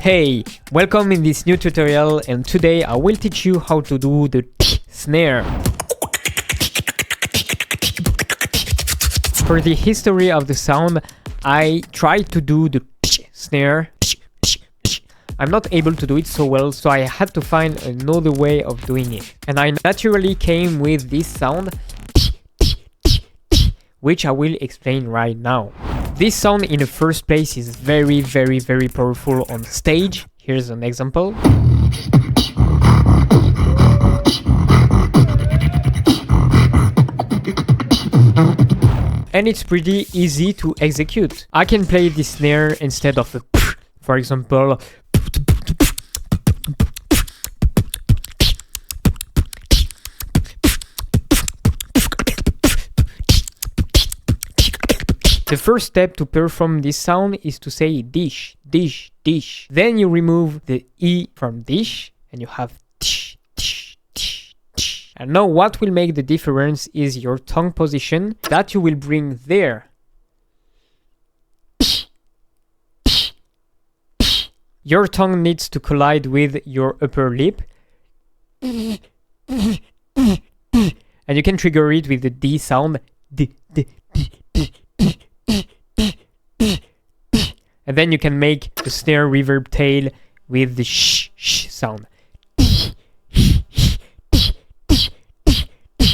Hey, welcome in this new tutorial, and today I will teach you how to do the snare. For the history of the sound, I tried to do the snare. I'm not able to do it so well, so I had to find another way of doing it. And I naturally came with this sound, which I will explain right now. This sound in the first place is very powerful on stage. Here's an example. And it's pretty easy to execute. I can play this snare instead of a for example. The first step to perform this sound is to say dish, dish, dish. Then you remove the E from dish and you have tsh, tsh, tsh, tsh. And now what will make the difference is your tongue position that you will bring there. Your tongue needs to collide with your upper lip. And you can trigger it with the D sound. D, D, D, D. And then you can make the snare reverb tail with the sh sound.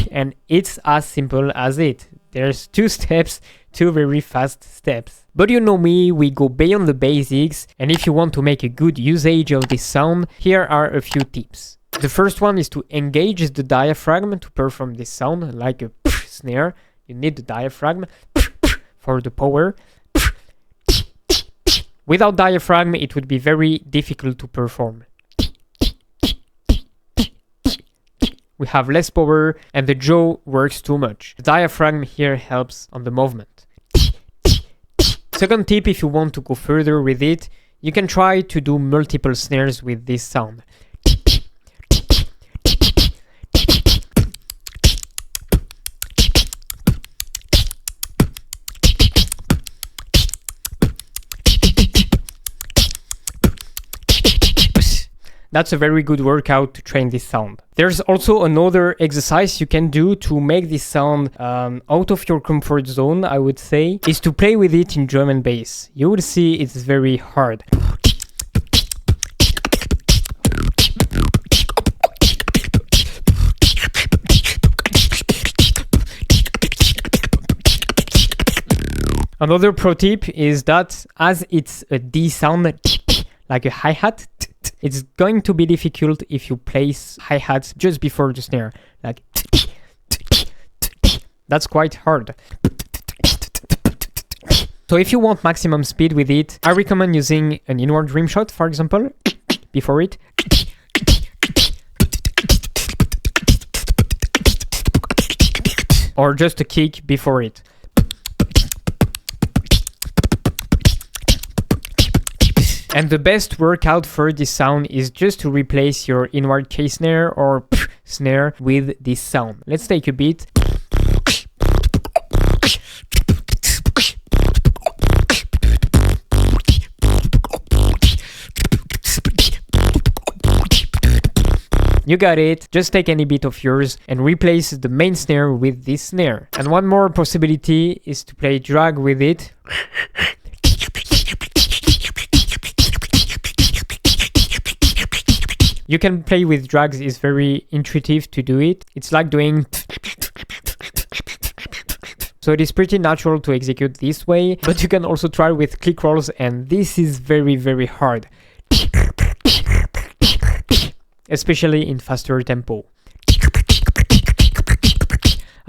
And it's as simple as it. There's two steps, two very fast steps. But you know me, we go beyond the basics, and if you want to make a good usage of this sound, here are a few tips. The first one is to engage the diaphragm to perform this sound, like a snare. You need the diaphragm for the power. Without diaphragm, it would be very difficult to perform. We have less power and the jaw works too much. The diaphragm here helps on the movement. Second tip, if you want to go further with it, you can try to do multiple snares with this sound. That's a very good workout to train this sound. There's also another exercise you can do to make this sound out of your comfort zone, I would say, is to play with it in drum and bass. You will see it's very hard. Another pro tip is that as it's a D sound, like a hi-hat, it's going to be difficult if you place hi-hats just before the snare. Like, that's quite hard. So if you want maximum speed with it, I recommend using an inward rim shot, for example, before it. Or just a kick before it. And the best workout for this sound is just to replace your inward K snare or snare with this sound. Let's take a beat. You got it. Just take any beat of yours and replace the main snare with this snare. And one more possibility is to play drag with it. You can play with drags, it's very intuitive to do it. It's like doing... So it is pretty natural to execute this way, but you can also try with click rolls, and this is very hard. Especially in faster tempo.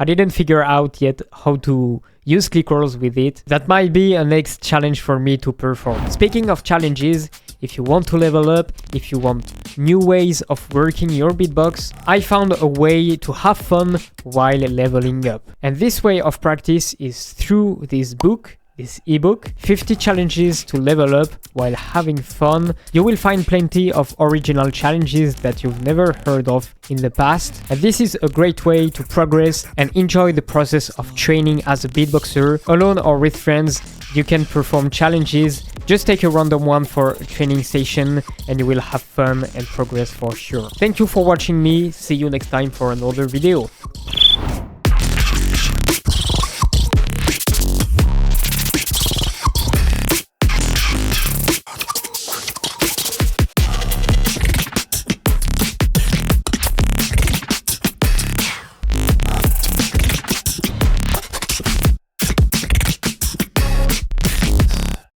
I didn't figure out yet how to use click rolls with it. That might be a next challenge for me to perform. Speaking of challenges, if you want to level up, if you want new ways of working your beatbox, I found a way to have fun while leveling up. And this way of practice is through this book, this ebook, 50 challenges to level up while having fun. You will find plenty of original challenges that you've never heard of in the past. And this is a great way to progress and enjoy the process of training as a beatboxer. Alone or with friends, you can perform challenges. Just take a random one for a training session and you will have fun and progress for sure. Thank you for watching me. See you next time for another video.